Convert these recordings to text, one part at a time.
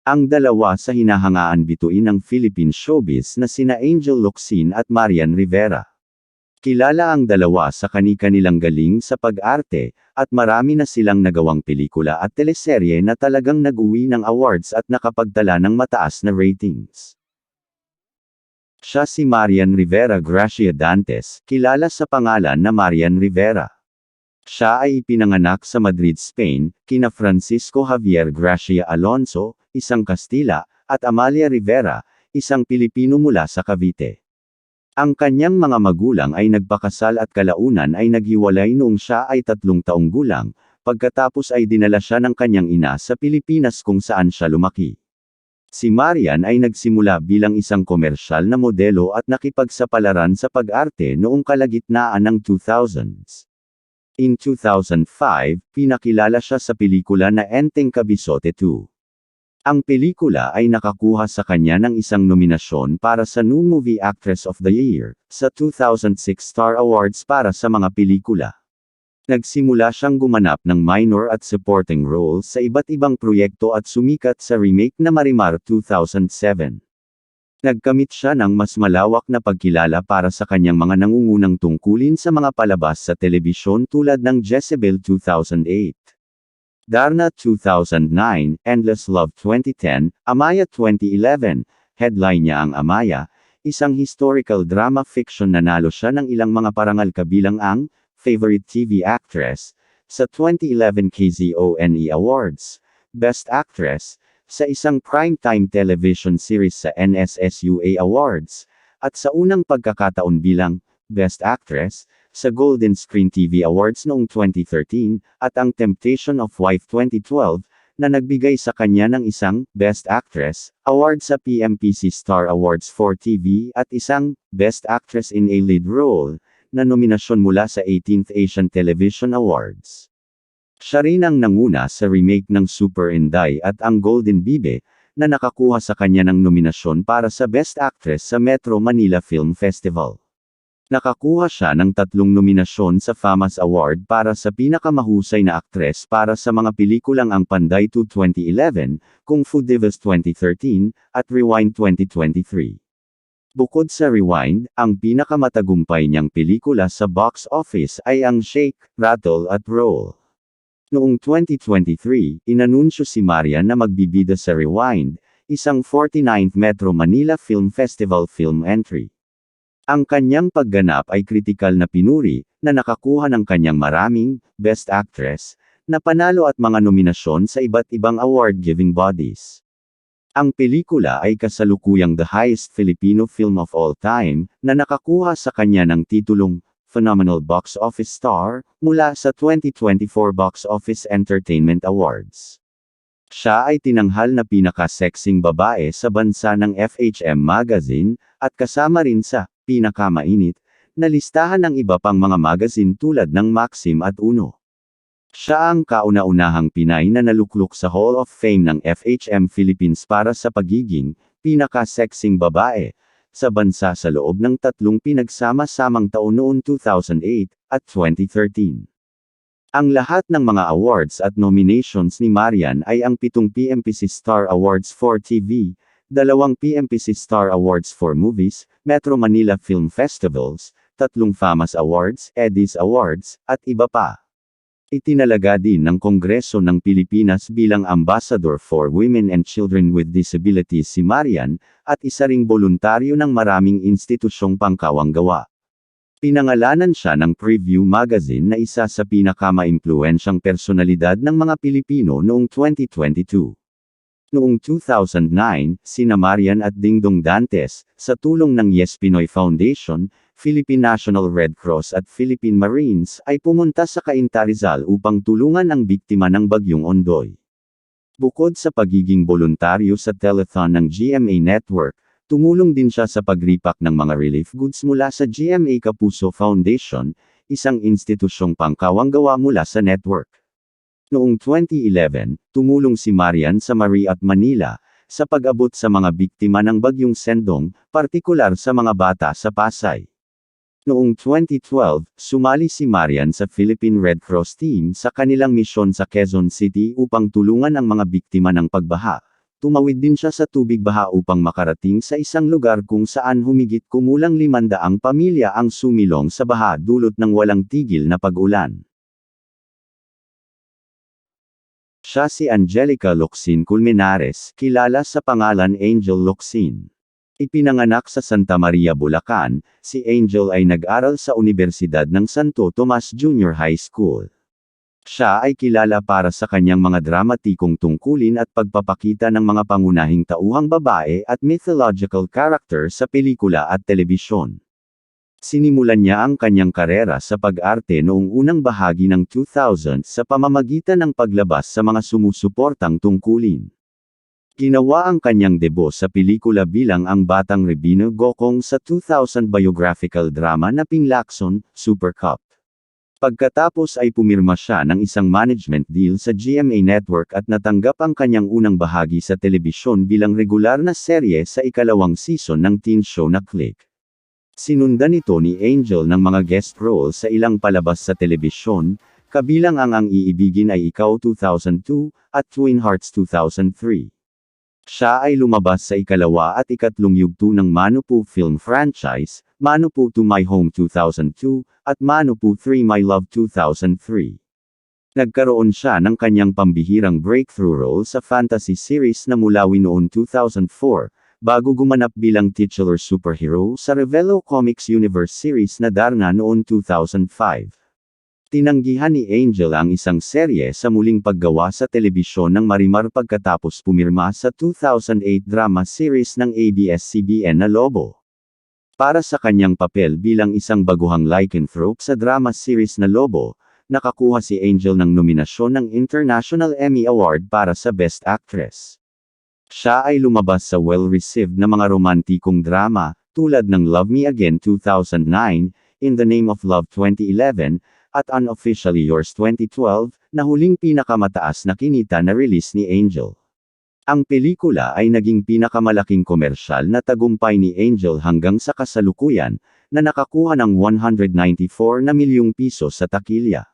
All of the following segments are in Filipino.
Ang dalawa sa hinahangaan bituin ng Philippine showbiz na sina Angel Locsin at Marian Rivera. Kilala ang dalawa sa kani-kanilang galing sa pag-arte, at marami na silang nagawang pelikula at teleserye na talagang nag-uwi ng awards at nakapagtala ng mataas na ratings. Siya si Marian Rivera Gracia Dantes, kilala sa pangalan na Marian Rivera. Siya ay ipinanganak sa Madrid, Spain, kina Francisco Javier Gracia Alonso, isang Kastila, at Amalia Rivera, isang Pilipino mula sa Cavite. Ang kanyang mga magulang ay nagpakasal at kalaunan ay naghiwalay noong siya ay 3 taong gulang, pagkatapos ay dinala siya ng kanyang ina sa Pilipinas kung saan siya lumaki. Si Marian ay nagsimula bilang isang komersyal na modelo at nakipagsapalaran sa pag-arte noong kalagitnaan ng 2000s. In 2005, pinakilala siya sa pelikula na Enteng Kabisote 2. Ang pelikula ay nakakuha sa kanya ng isang nominasyon para sa New Movie Actress of the Year, sa 2006 Star Awards para sa mga pelikula. Nagsimula siyang gumanap ng minor at supporting roles sa iba't ibang proyekto at sumikat sa remake na Marimar 2007. Nagkamit siya ng mas malawak na pagkilala para sa kanyang mga nangungunang tungkulin sa mga palabas sa telebisyon tulad ng Jezebel 2008. Darna 2009, Endless Love 2010, Amaya 2011, headline niya ang Amaya, isang historical drama fiction nanalo siya ng ilang mga parangal kabilang ang Favorite TV Actress, sa 2011 KZONE Awards, Best Actress, sa isang primetime television series sa NSSUA Awards, at sa unang pagkakataon bilang Best Actress, sa Golden Screen TV Awards noong 2013, at ang Temptation of Wife 2012, na nagbigay sa kanya ng isang Best Actress award sa PMPC Star Awards for TV at isang Best Actress in a Lead Role na nominasyon mula sa 18th Asian Television Awards. Siya rin ang nanguna sa remake ng Super Inday at ang Golden Bibe, na nakakuha sa kanya ng nominasyon para sa Best Actress sa Metro Manila Film Festival. Nakakuha siya ng 3 nominasyon sa FAMAS Award para sa pinakamahusay na aktres para sa mga pelikulang Ang Panday 2 2011, Kung Fu Divas 2013, at Rewind 2023. Bukod sa Rewind, ang pinakamatagumpay niyang pelikula sa box office ay ang Shake, Rattle at Roll. Noong 2023, inanunsyo si Marian na magbibida sa Rewind, isang 49th Metro Manila Film Festival film entry. Ang kanyang pagganap ay kritikal na pinuri, na nakakuha ng kanyang maraming Best Actress na panalo at mga nominasyon sa iba't ibang award-giving bodies. Ang pelikula ay kasalukuyang the highest Filipino film of all time, na nakakuha sa kanya ng titulong Phenomenal Box Office Star mula sa 2024 Box Office Entertainment Awards. Siya ay tinanghal na pinaka-sexing babae sa bansa ng FHM Magazine, at kasama rin sa pinakamainit na listahan ng iba pang mga magazine tulad ng Maxim at Uno. Siya ang kauna-unahang Pinay na naluklok sa Hall of Fame ng FHM Philippines para sa pagiging pinaka-sexing babae sa bansa sa loob ng 3 pinagsama-samang taon noong 2008 at 2013. Ang lahat ng mga awards at nominations ni Marian ay ang 7 PMPC Star Awards for TV, 2 PMPC Star Awards for Movies, Metro Manila Film Festivals, 3 FAMAS Awards, Eddies Awards, at iba pa. Itinalaga din ng Kongreso ng Pilipinas bilang Ambassador for Women and Children with Disabilities si Marian, at isa ring voluntaryo ng maraming institusyong pangkawanggawa. Pinangalanan siya ng Preview Magazine na isa sa pinakama-impluwensyang personalidad ng mga Pilipino noong 2022. Noong 2009, sina Marian at Dingdong Dantes, sa tulong ng Yes Pinoy Foundation, Philippine National Red Cross at Philippine Marines, ay pumunta sa Cainta Rizal upang tulungan ang biktima ng Bagyong Ondoy. Bukod sa pagiging voluntaryo sa telethon ng GMA Network, tumulong din siya sa pagripak ng mga relief goods mula sa GMA Kapuso Foundation, isang institusyong pangkawanggawa mula sa network. Noong 2011, tumulong si Marian sa Marie at Manila, sa pag-abot sa mga biktima ng Bagyong Sendong, partikular sa mga bata sa Pasay. Noong 2012, sumali si Marian sa Philippine Red Cross Team sa kanilang misyon sa Quezon City upang tulungan ang mga biktima ng pagbaha, tumawid din siya sa tubig baha upang makarating sa isang lugar kung saan humigit kumulang 500 pamilya ang sumilong sa baha dulot ng walang tigil na pag-ulan. Siya si Angelica Locsin Colmenares, kilala sa pangalan Angel Locsin. Ipinanganak sa Santa Maria, Bulacan, si Angel ay nag-aral sa Universidad ng Santo Tomas Junior High School. Siya ay kilala para sa kanyang mga dramatikong tungkulin at pagpapakita ng mga pangunahing tauhang babae at mythological character sa pelikula at telebisyon. Sinimulan niya ang kanyang karera sa pag-arte noong unang bahagi ng 2000 sa pamamagitan ng paglabas sa mga sumusuportang tungkulin. Ginawa ang kanyang debut sa pelikula bilang ang Batang Rebino Gokong sa 2000 biographical drama na Pinglakson, Super Cup. Pagkatapos ay pumirma siya ng isang management deal sa GMA Network at natanggap ang kanyang unang bahagi sa telebisyon bilang regular na serye sa ikalawang season ng teen show na Click. Sinundan ito ni Angel ng mga guest role sa ilang palabas sa telebisyon, kabilang ang Iibigin Ay Ikaw 2002, at Twin Hearts 2003. Siya ay lumabas sa ikalawa at ikatlong yugto ng Mano Po film franchise, Mano Po to My Home 2002, at Mano Po 3 My Love 2003. Nagkaroon siya ng kanyang pambihirang breakthrough role sa fantasy series na Mulawi noon 2004, bago gumanap bilang titular superhero sa Revelo Comics Universe series na Darna noon 2005. Tinanggihan ni Angel ang isang serye sa muling paggawa sa telebisyon ng Marimar pagkatapos pumirma sa 2008 drama series ng ABS-CBN na Lobo. Para sa kanyang papel bilang isang baguhang lycanthrope sa drama series na Lobo, nakakuha si Angel ng nominasyon ng International Emmy Award para sa Best Actress. Siya ay lumabas sa well-received na mga romantikong drama, tulad ng Love Me Again 2009, In the Name of Love 2011, at Unofficially Yours 2012, na huling pinakamataas na kinita na release ni Angel. Ang pelikula ay naging pinakamalaking komersyal na tagumpay ni Angel hanggang sa kasalukuyan, na nakakuha ng 194 na milyong piso sa takilya.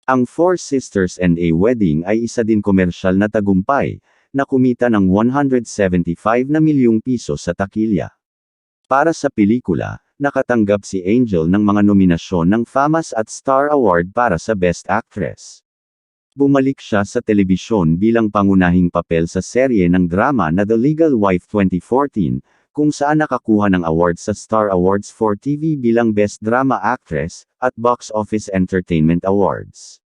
Ang Four Sisters and a Wedding ay isa din komersyal na tagumpay, na kumita ng 175 na milyong piso sa takilya. Para sa pelikula, nakatanggap si Angel ng mga nominasyon ng FAMAS at Star Award para sa Best Actress. Bumalik siya sa telebisyon bilang pangunahing papel sa serye ng drama na The Legal Wife 2014, kung saan nakakuha ng award sa Star Awards for TV bilang Best Drama Actress, at Box Office Entertainment Awards.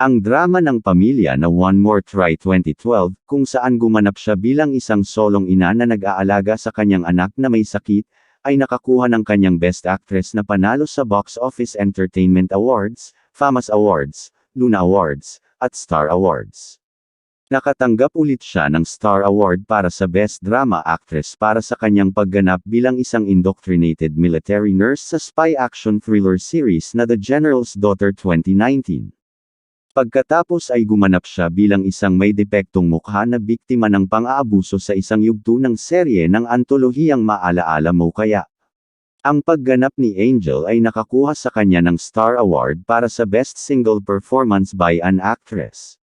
Ang drama ng pamilya na One More Try 2012, kung saan gumanap siya bilang isang solong ina na nag-aalaga sa kanyang anak na may sakit, ay nakakuha ng kanyang Best Actress na panalo sa Box Office Entertainment Awards, FAMAS Awards, Luna Awards, at Star Awards. Nakatanggap ulit siya ng Star Award para sa Best Drama Actress para sa kanyang pagganap bilang isang indoctrinated military nurse sa spy action thriller series na The General's Daughter 2019. Pagkatapos ay gumanap siya bilang isang may depektong mukha na biktima ng pang-aabuso sa isang yugto ng serye ng antolohiyang Maalaala Mo Kaya. Ang pagganap ni Angel ay nakakuha sa kanya ng Star Award para sa Best Single Performance by an Actress.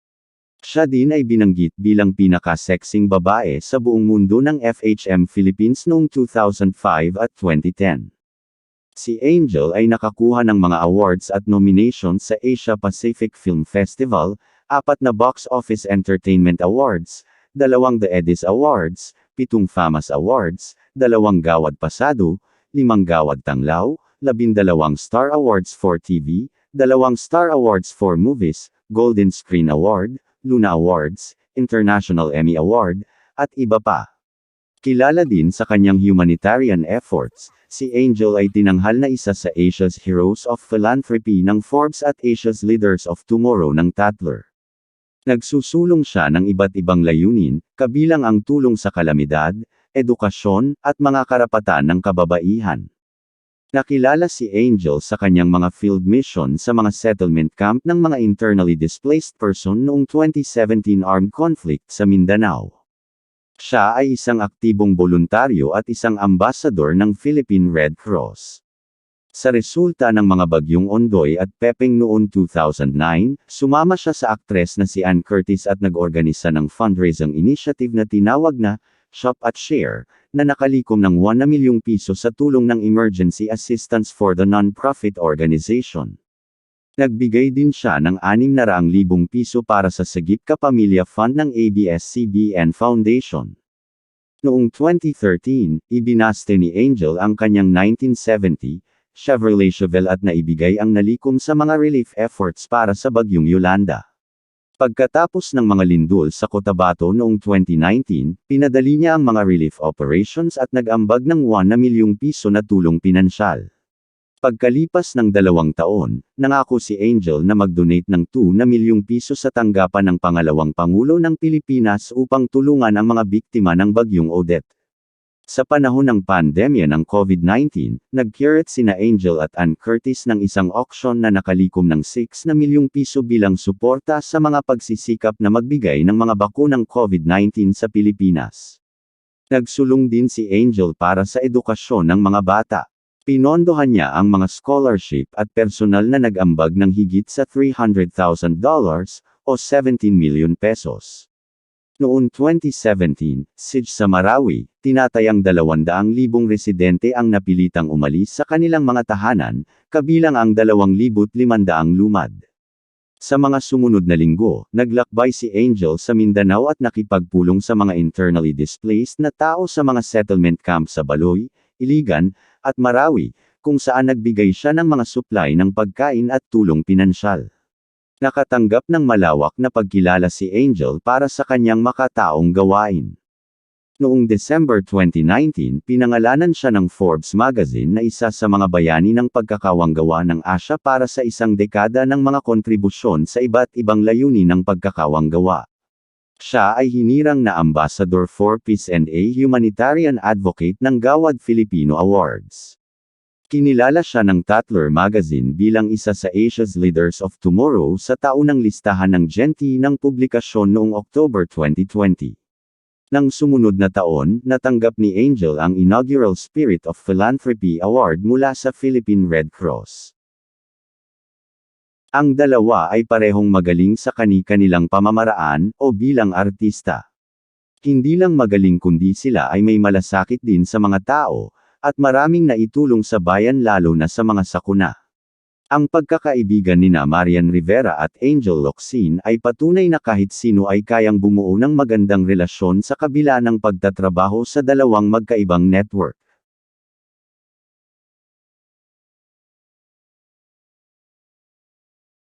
Siya din ay binanggit bilang pinaka-sexing babae sa buong mundo ng FHM Philippines noong 2005 at 2010. Si Angel ay nakakuha ng mga awards at nominations sa Asia Pacific Film Festival, 4 na Box Office Entertainment Awards, 2 The Edis Awards, 7 FAMAS Awards, 2 Gawad Pasado, 5 Gawad Tanglaw, 12 Star Awards for TV, 2 Star Awards for Movies, Golden Screen Award, Luna Awards, International Emmy Award, at iba pa. Kilala din sa kanyang humanitarian efforts, si Angel ay tinanghal na isa sa Asia's Heroes of Philanthropy ng Forbes at Asia's Leaders of Tomorrow ng Tatler. Nagsusulong siya ng iba't ibang layunin, kabilang ang tulong sa kalamidad, edukasyon, at mga karapatan ng kababaihan. Nakilala si Angel sa kanyang mga field mission sa mga settlement camp ng mga internally displaced person noong 2017 armed conflict sa Mindanao. Siya ay isang aktibong boluntaryo at isang ambasador ng Philippine Red Cross. Sa resulta ng mga bagyong Ondoy at Pepeng noong 2009, sumama siya sa aktres na si Ann Curtis at nag-organisa ng fundraising initiative na tinawag na Shop at Share, na nakalikom ng 1 milyong piso sa tulong ng Emergency Assistance for the Non-Profit Organization. Nagbigay din siya ng 600,000 piso para sa Sagip Ka Pamilya Fund ng ABS-CBN Foundation. Noong 2013, ibinaste ni Angel ang kanyang 1970 Chevrolet Chevelle at naibigay ang nalikom sa mga relief efforts para sa bagyong Yolanda. Pagkatapos ng mga lindol sa Cotabato noong 2019, pinadali niya ang mga relief operations at nag-ambag ng 1 milyong piso na tulong pinansyal. Pagkalipas ng 2 taon, nangako si Angel na mag-donate ng 2 milyong piso sa tanggapan ng pangalawang Pangulo ng Pilipinas upang tulungan ang mga biktima ng bagyong Odette. Sa panahon ng pandemya ng COVID-19, nag-curate sina Angel at Ann Curtis ng isang auction na nakalikom ng 6 milyong piso bilang suporta sa mga pagsisikap na magbigay ng mga bakunang COVID-19 sa Pilipinas. Nagsulong din si Angel para sa edukasyon ng mga bata. Pinondohan niya ang mga scholarship at personal na nag-ambag ng higit sa $300,000 o 17 milyon pesos. Noong 2017, siege sa Marawi, tinatayang 200,000 residente ang napilitang umalis sa kanilang mga tahanan, kabilang ang 2,500 lumad. Sa mga sumunod na linggo, naglakbay si Angel sa Mindanao at nakipagpulong sa mga internally displaced na tao sa mga settlement camp sa Baloy, Iligan, at Marawi, kung saan nagbigay siya ng mga supply ng pagkain at tulong pinansyal. Nakatanggap ng malawak na pagkilala si Angel para sa kanyang makataong gawain. Noong December 2019, pinangalanan siya ng Forbes magazine na isa sa mga bayani ng pagkakawanggawa ng Asia para sa isang dekada ng mga kontribusyon sa iba't ibang layunin ng pagkakawanggawa. Siya ay hinirang na Ambassador for Peace and a Humanitarian Advocate ng Gawad Filipino Awards. Kinilala siya ng Tatler magazine bilang isa sa Asia's Leaders of Tomorrow sa taunang listahan ng Genti ng publikasyon noong October 2020. Nang sumunod na taon, natanggap ni Angel ang inaugural Spirit of Philanthropy Award mula sa Philippine Red Cross. Ang dalawa ay parehong magaling sa kani-kanilang pamamaraan o bilang artista. Hindi lang magaling kundi sila ay may malasakit din sa mga tao, at maraming naitulong sa bayan lalo na sa mga sakuna. Ang pagkakaibigan nina Marian Rivera at Angel Locsin ay patunay na kahit sino ay kayang bumuo ng magandang relasyon sa kabila ng pagtatrabaho sa dalawang magkaibang network.